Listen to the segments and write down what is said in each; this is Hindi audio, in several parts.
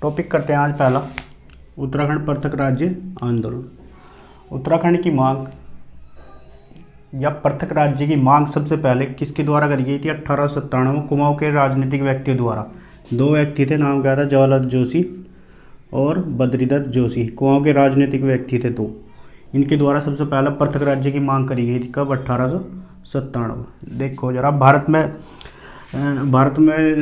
टॉपिक करते हैं आज पहला, उत्तराखंड पृथक राज्य आंदोलन। उत्तराखंड की मांग या पृथक राज्य की मांग सबसे पहले किसके द्वारा करी गई थी? 1897 में कुमाऊं के राजनीतिक व्यक्तियों द्वारा। दो व्यक्ति थे, नाम क्या था? जवाहरलाल जोशी और बद्रीदत्त जोशी। कुमाऊं के राजनीतिक व्यक्ति थे दो। इनके द्वारा सबसे पहला पृथक राज्य की मांग करी गई थी। कब? 1897। देखो जरा, भारत में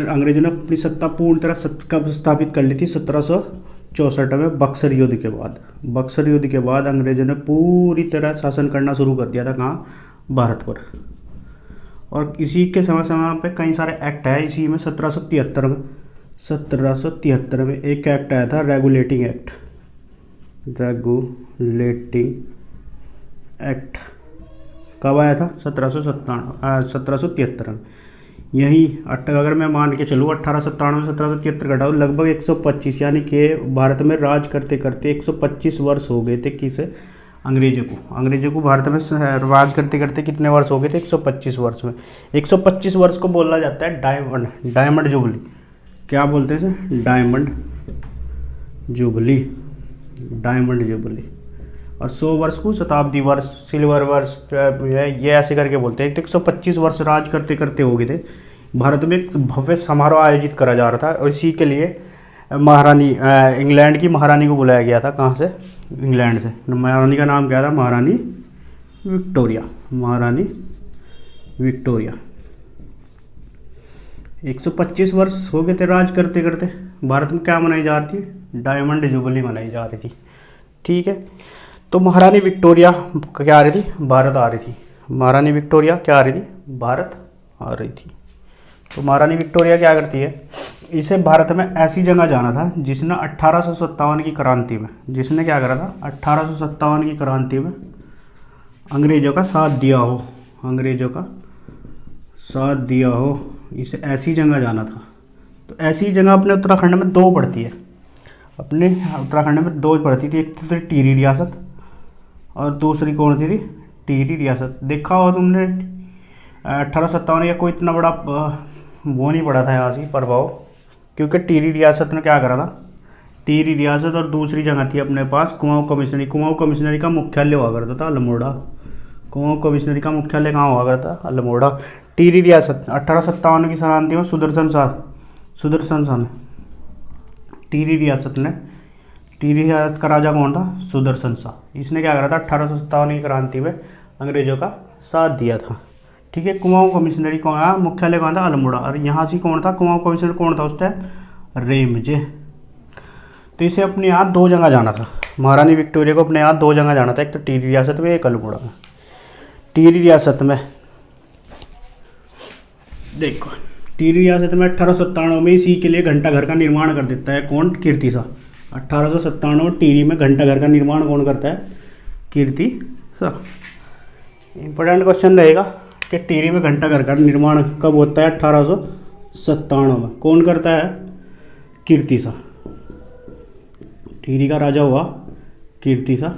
अंग्रेजों ने अपनी सत्ता पूर्ण तरह कब स्थापित कर ली थी? 1764 में बक्सर युद्ध के बाद। बक्सर युद्ध के बाद अंग्रेजों ने पूरी तरह शासन करना शुरू कर दिया था। कहाँ? भारत पर। और इसी के समय समय पे कई सारे एक्ट है। इसी में 1773 में एक एक्ट आया था, रेगुलेटिंग एक्ट। रेगुलेटिंग एक्ट कब आया था? 1773 में। यही अगर मैं मान के चलूँ 1897 में 1773 घटाओ, लगभग 125, यानी कि भारत में राज करते करते 125 वर्ष हो गए थे। किसे? अंग्रेजों को भारत में राज करते करते कितने वर्ष हो गए थे? 125 वर्ष में। 125 वर्ष को बोला जाता है डायमंड जुबली। क्या बोलते हैं इसे? Diamond jubilee. और 100 वर्ष को शताब्दी वर्ष, सिल्वर वर्ष, ये ऐसे करके बोलते हैं। तो 125 वर्ष राज करते करते हो गए थे। भारत में एक भव्य समारोह आयोजित करा जा रहा था और इसी के लिए महारानी, इंग्लैंड की महारानी को बुलाया गया था। कहाँ से? इंग्लैंड से। महारानी का नाम क्या था? महारानी विक्टोरिया। 125 वर्ष हो गए थे राज करते करते। भारत में क्या मनाई जा रही थी? डायमंड जुबली मनाई जा रही थी। ठीक है, तो महारानी विक्टोरिया क्या आ रही थी? भारत आ रही थी। महारानी विक्टोरिया क्या आ रही थी? भारत आ रही थी। तो महारानी विक्टोरिया क्या करती है? इसे भारत में ऐसी जगह जाना था जिसने 1857 की क्रांति में, जिसने क्या करा था? 1857 की क्रांति में अंग्रेजों का साथ दिया हो। इसे ऐसी जगह जाना था। तो ऐसी जगह अपने उत्तराखंड में दो पड़ती है। अपने उत्तराखंड में दो पड़ती थी। एक तो टिहरी रियासत और दूसरी कौन सी थी? टिहरी रियासत। देखा हो तुमने 1857 या कोई इतना बड़ा वो नहीं पड़ा था यहाँ से प्रभाव, क्योंकि टिहरी रियासत ने क्या करा था? टिहरी रियासत और दूसरी जगह थी अपने पास कुमाऊं कमिश्नरी का मुख्यालय हुआ करता था अल्मोड़ा। कुमाऊं कमिश्नरी का मुख्यालय कहाँ हुआ करता? अल्मोड़ा। टिहरी रियासत 1857 की क्रांति में सुदर्शन शाह ने टिहरी रियासत का राजा कौन था? सुदर्शन शाह। इसने क्या करा था? 1857 की क्रांति में अंग्रेजों का साथ दिया था। ठीक है, कुमाऊं कमिश्नरी कौन है? मुख्यालय कौन था? अल्मोड़ा। और यहाँ से कौन था? कुमाऊं कमिश्नर कौन था उस टाइम? रेमजे। तो इसे अपने यहाँ दो जगह जाना था। महारानी विक्टोरिया को अपने यहाँ दो जगह जाना था, एक तो टिहरी रियासत में, एक अल्मोड़ा में। टिहरी रियासत में देखो, टिहरी रियासत में 1897 में इसी के लिए घंटाघर का निर्माण कर देता है कौन? कीर्ति शाह। 1897 में टिहरी में घंटाघर का निर्माण कौन करता है? कीर्ति शाह। इंपॉर्टेंट क्वेश्चन रहेगा कि टिहरी में घंटाघर का निर्माण कब होता है? 1897 में। कौन करता है? कीर्ति शाह। टिहरी का राजा हुआ कीर्ति शाह।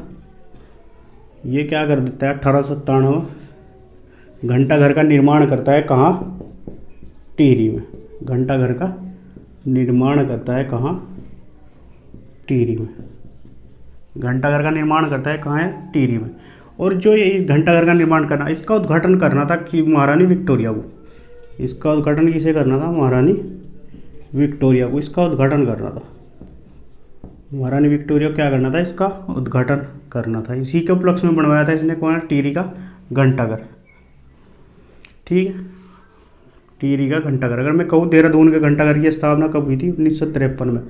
ये क्या कर देता है? 1897 में घंटाघर का निर्माण करता है। कहाँ? टिहरी में। घंटाघर का निर्माण करता है कहाँ? टिहरी में। घंटाघर का निर्माण करता है कहाँ है? टिहरी में। और जो ये घंटाघर का निर्माण करना, इसका उद्घाटन करना था कि महारानी विक्टोरिया को। इसका उद्घाटन किसे करना था? महारानी विक्टोरिया को इसका उद्घाटन करना था। महारानी विक्टोरिया को क्या करना था? इसका उद्घाटन करना था। इसी के उपलक्ष्य में बनवाया था इसने कौन? टिहरी का घंटाघर। ठीक है, टिहरी का घंटाघर। अगर मैं कहूँ देहरादून के घंटाघर की स्थापना कब हुई थी? 1953 में।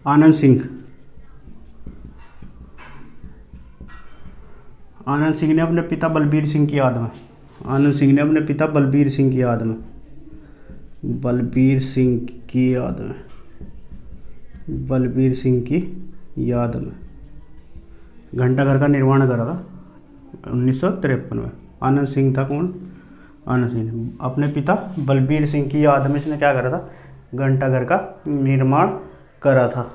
आनंद सिंह ने अपने पिता बलबीर सिंह की याद में घंटाघर का निर्माण करा था 1953 में। आनंद सिंह था कौन? आनंद सिंह। अपने पिता बलबीर सिंह की याद में इसने क्या करा था? घंटाघर का निर्माण करा था।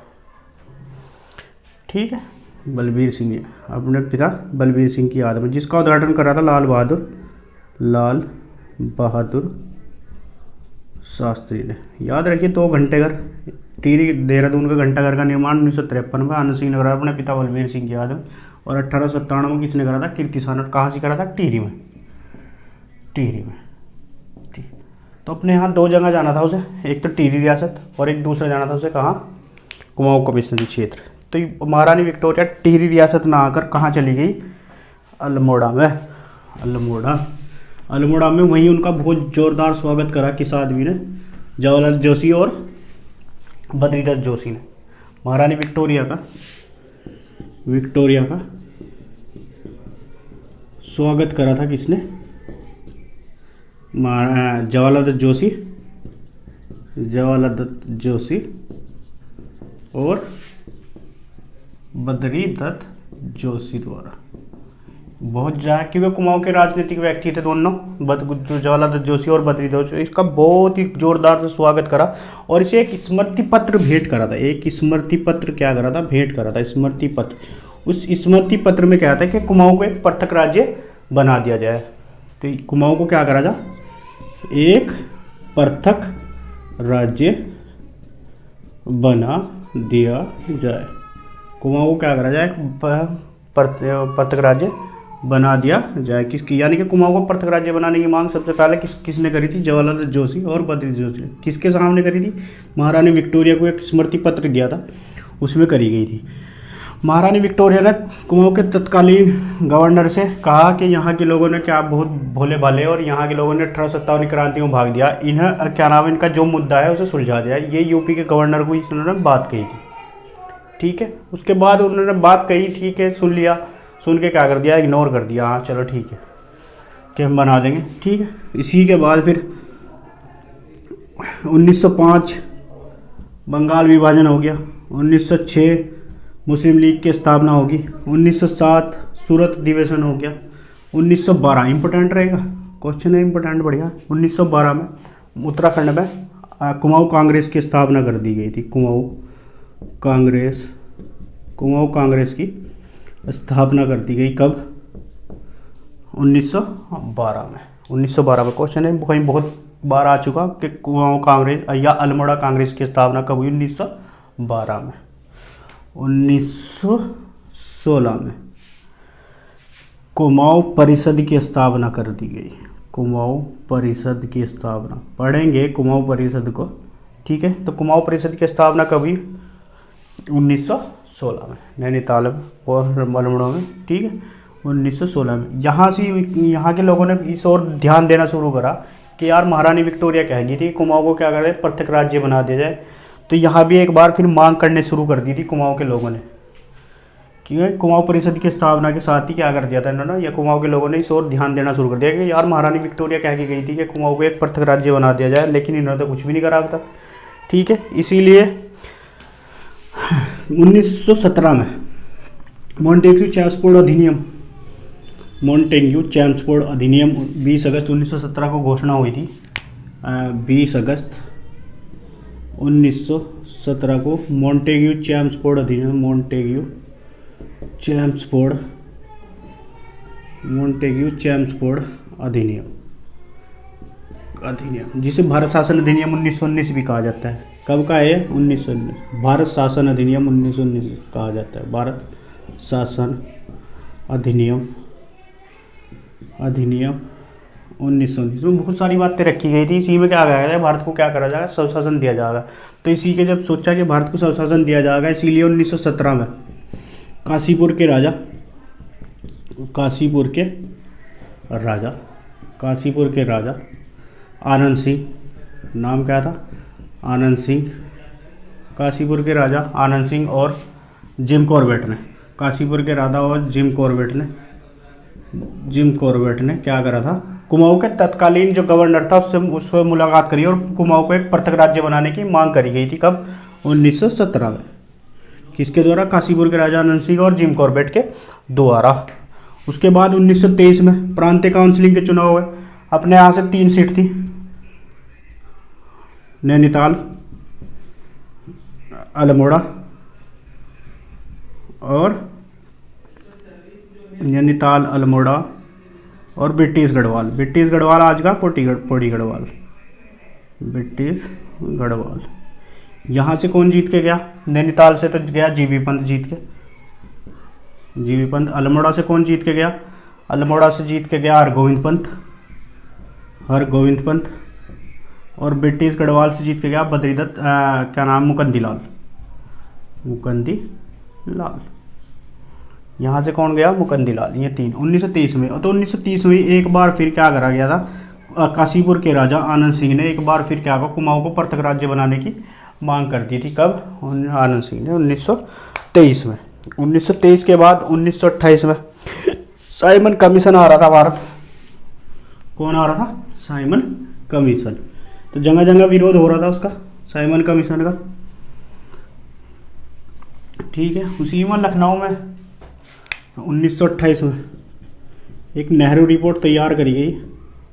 ठीक है, बलबीर सिंह ने अपने पिता बलबीर सिंह की याद में, जिसका उद्घाटन करा था लाल बहादुर शास्त्री ने। याद रखिए 2 घंटेघर टिहरी देहरादून का घंटाघर का निर्माण 1953 में आनंद सिंह ने करा अपने पिता बलबीर सिंह की याद में, और 1897 में किसने करा था? कीर्ति सानोट। कहाँ से करा था? टिहरी में। टिहरी में। ठीक। तो अपने यहाँ 2 जगह जाना था उसे, एक तो टिहरी रियासत और एक दूसरा जाना था उसे कहाँ? कुमाऊं कमिश्नरी क्षेत्र। तो महारानी विक्टोरिया टिहरी रियासत ना आकर कहाँ चली गई? अल्मोड़ा में। अल्मोड़ा में वहीं उनका बहुत जोरदार स्वागत करा किस आदमी ने? जवाहरलाल जोशी और बद्रीदत्त जोशी ने। महारानी विक्टोरिया का स्वागत करा था किसने? जवाहरलाल दत्त जोशी और बद्रीदत्त जोशी द्वारा। बहुत ज़्यादा, क्योंकि कुमाऊं के राजनीतिक व्यक्ति थे दोनों, जवाहरलाल दत्त जोशी और बद्रीदत्त जोशी। इसका बहुत ही जोरदार से स्वागत करा और इसे एक स्मृति पत्र भेंट करा था। एक स्मृति पत्र क्या करा था? भेंट करा था स्मृति पत्र। उस स्मृति पत्र में क्या था कि कुमाऊं को एक पृथक राज्य बना दिया जाए। तो कुमाऊं को क्या करा जाए? एक पृथक राज्य बना दिया जाए। कुमाऊं को क्या करा जाए? पृथक राज्य बना दिया जाए। किसकी? यानी कि कुमाऊं को पृथक राज्य बनाने की मांग सबसे पहले किसने करी थी? जवाहरलाल जोशी और बद्रीदत्त जोशी। किसके सामने करी थी? महारानी विक्टोरिया को एक स्मृति पत्र दिया था, उसमें करी गई थी। महारानी विक्टोरिया ने कुमाऊं के तत्कालीन गवर्नर से कहा कि यहाँ के लोगों ने क्या बहुत भोले भाले और यहाँ के लोगों ने 1857 क्रांति में भाग दिया, इन्हें क्या नाम, इनका जो मुद्दा है उसे सुलझा दिया। ये यूपी के गवर्नर को इन्होंने बात कही थी। ठीक है, उसके बाद उन्होंने बात कही, ठीक है, सुन लिया, सुन के क्या कर दिया? इग्नोर कर दिया। हाँ चलो ठीक है कि हम बना देंगे। ठीक है, इसी के बाद फिर 1905 बंगाल विभाजन हो गया। 1906 मुस्लिम लीग की स्थापना होगी। 1907 सूरत अधिवेशन हो गया। 1912 इंपॉर्टेंट रहेगा, क्वेश्चन है इंपॉर्टेंट, बढ़िया। 1912 में उत्तराखंड में कुमाऊं कांग्रेस की स्थापना कर दी गई थी। कुमाऊं कांग्रेस की स्थापना कर दी गई कब? 1912 में। 1912 में क्वेश्चन है, कहीं बहुत बार आ चुका कि कुमाऊं कांग्रेस या अल्मोड़ा कांग्रेस की स्थापना कब हुई? 1912 में। 1916 में कुमाऊं परिषद की स्थापना कर दी गई। कुमाऊं परिषद की स्थापना पढ़ेंगे, कुमाऊं परिषद को। ठीक है, तो कुमाऊं परिषद की स्थापना कब हुई? 1916 में, नैनीताल और अल्मोड़ा में। ठीक है, 1916 में। यहाँ के लोगों ने इस ओर ध्यान देना शुरू करा कि यार महारानी विक्टोरिया कहेगी थी कुमाऊं को क्या करें? पृथक राज्य बना दिया जाए। तो यहाँ भी एक बार फिर मांग करने शुरू कर दी थी कुमाऊं के लोगों ने। क्योंकि कुमाऊं परिषद की स्थापना के साथ ही क्या कर दिया था इन्होंने, या कुमाऊं के लोगों ने इस ओर ध्यान देना शुरू कर दिया कि यार महारानी विक्टोरिया कह के गई थी कि कुमाऊं को एक पृथक राज्य बना दिया जाए, लेकिन इन्होंने तो कुछ भी नहीं करा अब तक। ठीक है, इसीलिए 1917 में मॉन्टेग्यू चैम्सफोर्ड अधिनियम 20 अगस्त 1917 को घोषणा हुई थी। 20 अगस्त 1917 को मॉन्टेग्यू चैम्सफोर्ड अधिनियम, जिसे भारत शासन अधिनियम 1919 भी कहा जाता है। कब का है? 1919। भारत शासन अधिनियम 1919 कहा जाता है। भारत शासन अधिनियम 1919 में बहुत सारी बातें रखी गई थी। इसी में क्या कहा गया? भारत को क्या करा जाएगा? स्वशासन दिया जाएगा। तो इसी के जब सोचा कि भारत को स्वशासन दिया जाएगा, इसीलिए 1917 में काशीपुर के राजा आनंद सिंह, नाम क्या था? आनंद सिंह। काशीपुर के राजा आनंद सिंह और जिम कॉर्बेट ने, काशीपुर के राजा और जिम कॉर्बेट ने क्या करा था? कुमाऊं के तत्कालीन जो गवर्नर था उससे मुलाकात करी और कुमाऊं को एक पृथक राज्य बनाने की मांग करी गई थी। कब? 1917 में। किसके द्वारा? काशीपुर के राजा आनंद सिंह और जिम कॉर्बेट के द्वारा। उसके बाद 1923 में प्रांतीय काउंसिलिंग के चुनाव हुए। अपने यहाँ से 3 सीट थी, नैनीताल, अल्मोड़ा और ब्रिटिश गढ़वाल। आज का पोटी गढ़वाल। ब्रिटिश गढ़वाल। यहाँ से कौन जीत के गया? नैनीताल से तो गया जीबी पंत जीत के, जीबी पंत। अल्मोड़ा से कौन जीत के गया? अल्मोड़ा से जीत के गया हरगोविंद पंत, हरगोविंद पंत। और ब्रिटिश गढ़वाल से जीत के गया बद्रीदत्त, क्या नाम, मुकंदी लाल, मुकंदी लाल। यहाँ से कौन गया? मुकंदी लाल। ये तीन 1923 में। तो 1930 में एक बार फिर क्या करा गया था? काशीपुर के राजा आनंद सिंह ने एक बार फिर क्या कहा? कुमाऊं को पृथक राज्य बनाने की मांग कर दी थी। कब? आनंद सिंह ने 1923 में। 1923 के बाद 1928 में साइमन कमीशन आ रहा था भारत। कौन आ रहा था? Simon commission. तो जगह जगह विरोध हो रहा था उसका, साइमन कमीशन का। ठीक है। उसी में लखनऊ में 1928 में एक नेहरू रिपोर्ट तैयार करी गई,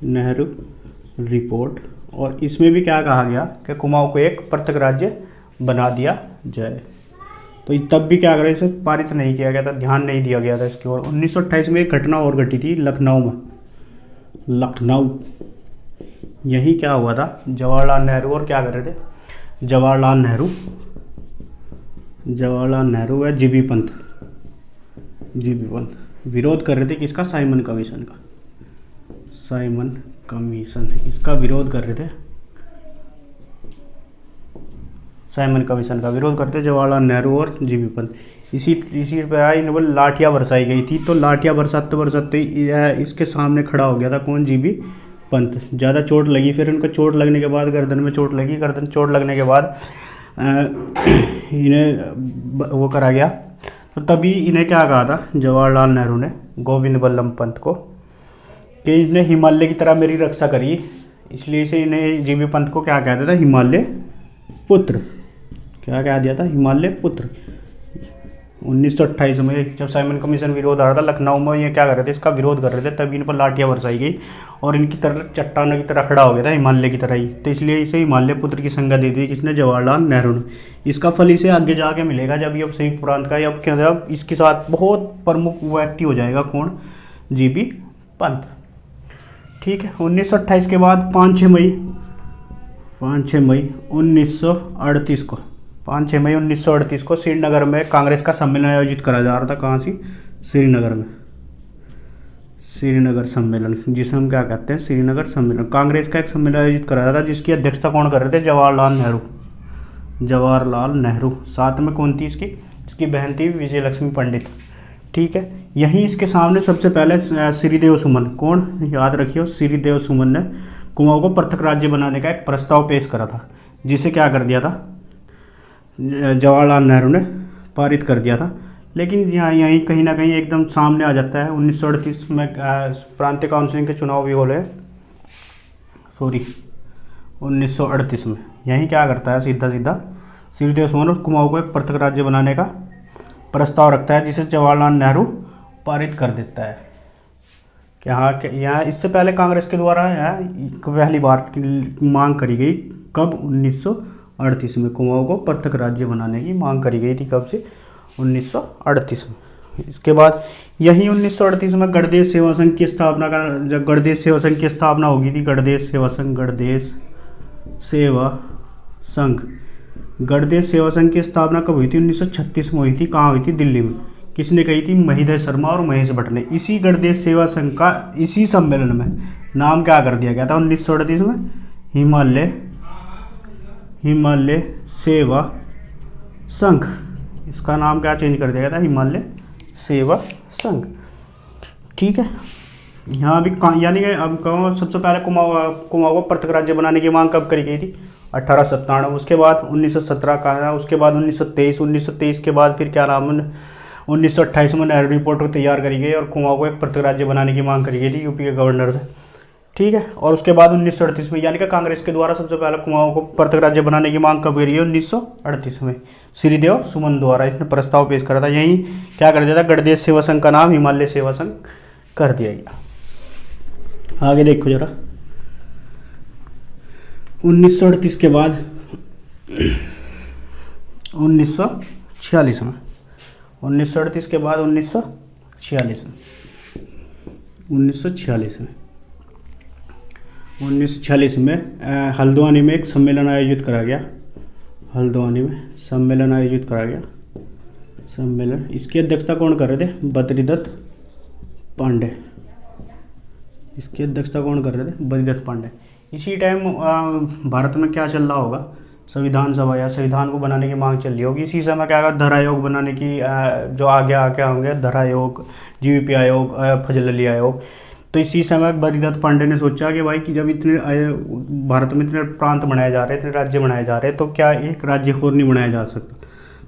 नेहरू रिपोर्ट। और इसमें भी क्या कहा गया कि कुमाऊं को एक पृथक राज्य बना दिया जाए। तो तब भी क्या करें, इसे पारित नहीं किया गया था, ध्यान नहीं दिया गया था इसकी ओर। 1928 में एक घटना और घटी थी लखनऊ में। लखनऊ, यही क्या हुआ था? जवाहरलाल नेहरू और क्या कर रहे थे? जवाहरलाल नेहरू व जीबी पंत विरोध कर रहे थे। किसका? साइमन कमीशन का। साइमन कमीशन, इसका विरोध कर रहे थे। साइमन कमीशन का विरोध करते जवाहरलाल नेहरू और जीबी पंत। इसी पर इन पर लाठियाँ बरसाई गई थी। तो लाठियाँ बरसाते इसके सामने खड़ा हो गया था कौन? जीबी पंत। ज़्यादा चोट लगी, फिर उनको चोट लगने के बाद गर्दन में चोट लगी। गर्दन चोट लगने के बाद इन्हें वो करा गया। तो तभी इन्हें क्या कहा था जवाहरलाल नेहरू ने गोविंद बल्लभ पंत को कि इन्हें हिमालय की तरह मेरी रक्षा करिए। इसलिए इसे इन्हें जीबी पंत को क्या कहता था? हिमालय पुत्र। क्या कह दिया था? हिमालय पुत्र। 1928 में जब साइमन कमीशन विरोध आ रहा था लखनऊ में, ये क्या कर रहे थे? इसका विरोध कर रहे थे। तभी इन पर लाठियाँ बरसाई गई और इनकी तरह चट्टानों की तरह खड़ा हो गया था, हिमालय की तरह ही। तो इसलिए इसे हिमालय पुत्र की संज्ञा दे दी किसने? जवाहरलाल नेहरू ने। इसका फल इसे आगे जाके मिलेगा जब ये संयुक्त प्रांत का अब क्या, इसके साथ बहुत प्रमुख व्यक्ति हो जाएगा कौन? जीबी पंत। ठीक है। 1928 के बाद 5-6 मई 1938 को 5-6 मई 1938 को श्रीनगर में कांग्रेस का सम्मेलन आयोजित करा जा रहा था। कहाँ से? श्रीनगर में। श्रीनगर सम्मेलन, जिसे हम क्या कहते हैं? श्रीनगर सम्मेलन। कांग्रेस का एक सम्मेलन आयोजित करा रहा था जिसकी अध्यक्षता कौन कर रहे थे? जवाहरलाल नेहरू। साथ में कौन थी इसकी बहन थी विजयलक्ष्मी पंडित। ठीक है। यहीं इसके सामने सबसे पहले श्रीदेव सुमन, कौन? याद रखियो, श्रीदेव सुमन ने कुमाऊं को पृथक राज्य बनाने का एक प्रस्ताव पेश करा था, जिसे क्या कर दिया था? जवाहरलाल नेहरू ने पारित कर दिया था। लेकिन यहीं कहीं ना कहीं एकदम सामने आ जाता है 1938 में प्रांतीय काउंसिल के चुनाव भी हो रहे, 1938 में। यहीं क्या करता है? सीधा श्रीदेव सुमन कुमाऊं को एक पृथक राज्य बनाने का प्रस्ताव रखता है, जिसे जवाहरलाल नेहरू पारित कर देता है। कि हाँ, यहाँ इससे पहले कांग्रेस के द्वारा पहली बार मांग करी गई। कब? 1938 में कुमाऊं को पृथक राज्य बनाने की मांग करी गई थी। कब से? 1938 में। इसके बाद यही 1938 में गणदेश सेवा संघ की स्थापना का, जब गणदेश सेवा संघ की स्थापना होगी थी, गणदेश सेवा संघ की स्थापना कब हुई थी? 1936 में हुई थी। कहाँ हुई थी? दिल्ली में। किसने कही थी? महिदय शर्मा और महेश भट्ट ने। इसी गणदेश सेवा संघ का इसी सम्मेलन में नाम क्या कर दिया गया था 1938 में? हिमालय सेवा संघ। इसका नाम क्या चेंज कर दिया गया था? हिमालय सेवा संघ। ठीक है। यहाँ भी यानी कि अब सबसे पहले कुमाऊं को पृथक राज्य बनाने की मांग कब करी गई थी? 1897। उसके बाद 1917 का, उसके बाद 1923 के बाद फिर क्या नाम 1928 में नेहरू रिपोर्ट को तैयार करी गई और कुमाऊं को एक पृथक राज्य बनाने की मांग करी गई थी यूपी के गवर्नर से। ठीक है। और उसके बाद 1938 में, यानी कि कांग्रेस के द्वारा सबसे पहले कुमाऊं को पृथक राज्य बनाने की मांग कब करी है? 1938 में श्रीदेव सुमन द्वारा इसने प्रस्ताव पेश करा था। यही क्या कर दिया था? गणदेश सेवा संघ का नाम हिमालय सेवा संघ कर दिया गया। आगे देखो जरा। 1938 के बाद 1946 में 1938 के बाद 1946 में 1946 में हल्द्वानी में एक सम्मेलन आयोजित करा गया। हल्द्वानी में सम्मेलन आयोजित करा गया। सम्मेलन, इसकी अध्यक्षता कौन कर रहे थे? बद्रीदत्त पांडे। इसकी अध्यक्षता कौन कर रहे थे? बद्रीदत्त पांडे। इसी टाइम भारत में क्या चल रहा होगा? संविधान सभा या संविधान को बनाने की मांग चल रही होगी। इसी समय क्या होगा? धरा आयोग बनाने की जो आगे होंगे, धरा आयोग, जीवीपी आयोग, फजल अली आयोग। तो इसी समय बद्रीदत्त पांडे ने सोचा कि भाई कि जब इतने भारत में इतने प्रांत बनाए जा रहे हैं, इतने राज्य बनाए जा रहे हैं, तो क्या एक राज्य और नहीं बनाया जा सकता?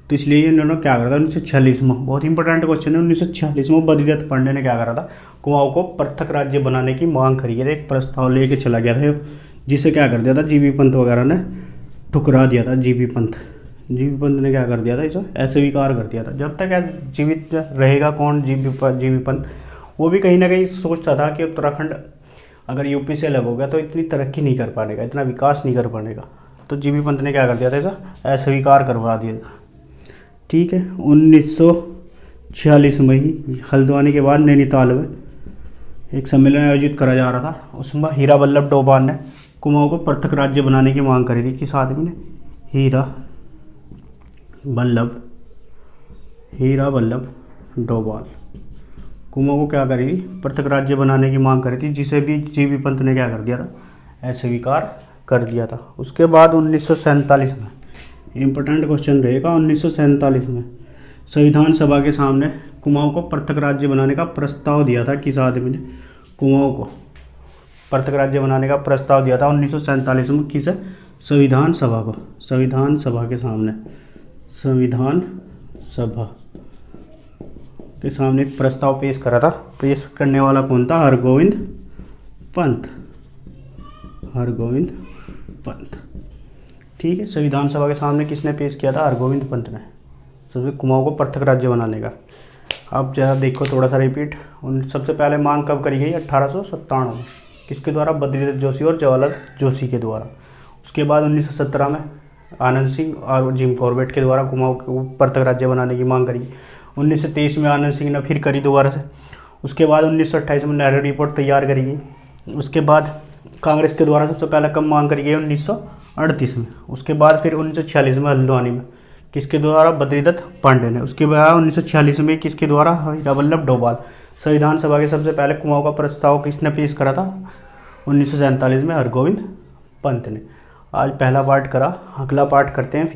तो इसलिए इन्होंने क्या करा था? 1946 में, बहुत इंपॉर्टेंट क्वेश्चन है, 1946 में बद्रीदत्त पांडे ने क्या करा था? कुमाऊं को पृथक राज्य बनाने की मांग करी है। एक प्रस्ताव लेके चला गया था, जिसे क्या कर दिया था? जीबी पंत वगैरह ने ठुकरा दिया था। जीबी पंत ने क्या कर दिया था? इसे अस्वीकार कर दिया था। जब तक जीवित रहेगा कौन? जीबी पंत। वो भी कहीं ना कहीं सोचता था कि उत्तराखंड अगर यूपी से अलग हो गया तो इतनी तरक्की नहीं कर पाएगा, इतना विकास नहीं कर पाएगा। तो जीबी पंत ने क्या कर दिया था? इसे अस्वीकार करवा दिया था। ठीक है। 1946 में ही हल्द्वानी के बाद नैनीताल में एक सम्मेलन आयोजित करा जा रहा था। उसमें हीरा वल्लभ डोभाल ने कुमाऊं को पृथक राज्य बनाने की मांग करी थी। किस आदमी ने? हीरा वल्लभ डोभाल। कुमाऊं को क्या करी थी? पृथक राज्य बनाने की मांग करी थी, जिसे भी जीबी पंत ने क्या कर दिया था? अस्वीकार कर दिया था। उसके बाद 1947 में, इम्पोर्टेंट क्वेश्चन रहेगा, 1947 में संविधान सभा के सामने कुमाऊं को पृथक राज्य बनाने का प्रस्ताव दिया था। किस आदमी ने? कुमाऊं को पृथक राज्य बनाने का प्रस्ताव दिया था 1947 में। किस? संविधान सभा को। संविधान सभा के सामने, संविधान सभा के सामने एक प्रस्ताव पेश करा था। पेश करने वाला कौन था? हरगोविंद पंत। ठीक है। संविधान सभा के सामने किसने पेश किया था? हरगोविंद पंत ने। सबसे कुमाऊं को पृथक राज्य बनाने का। अब जरा देखो थोड़ा सा रिपीट। सबसे पहले मांग कब करी गई? 1857 में। किसके द्वारा? बद्रीदत्त जोशी और जवाहरलाल जोशी के द्वारा। उसके बाद 1917 में आनंद सिंह और जिम कॉर्बेट के द्वारा कुमाऊं को पृथक राज्य बनाने की मांग करी। 1923 में आनंद सिंह ने फिर करी दोबारा से। उसके बाद 1928 में नेहरू रिपोर्ट तैयार करी गई। उसके बाद कांग्रेस के द्वारा सबसे पहले कब मांग करी गई? 1938 में। उसके बाद फिर 1946 में हल्द्वानी में। किसके द्वारा? बद्रीदत्त पांडे ने। उसके बाद 1946 में किसके द्वारा? हीरा वल्लभ डोभाल। संविधान सभा के सबसे पहले कुमाऊं का प्रस्ताव किसने पेश करा था? 1947 में हरगोविंद पंत ने। आज पहला पार्ट करा, अगला पार्ट करते हैं।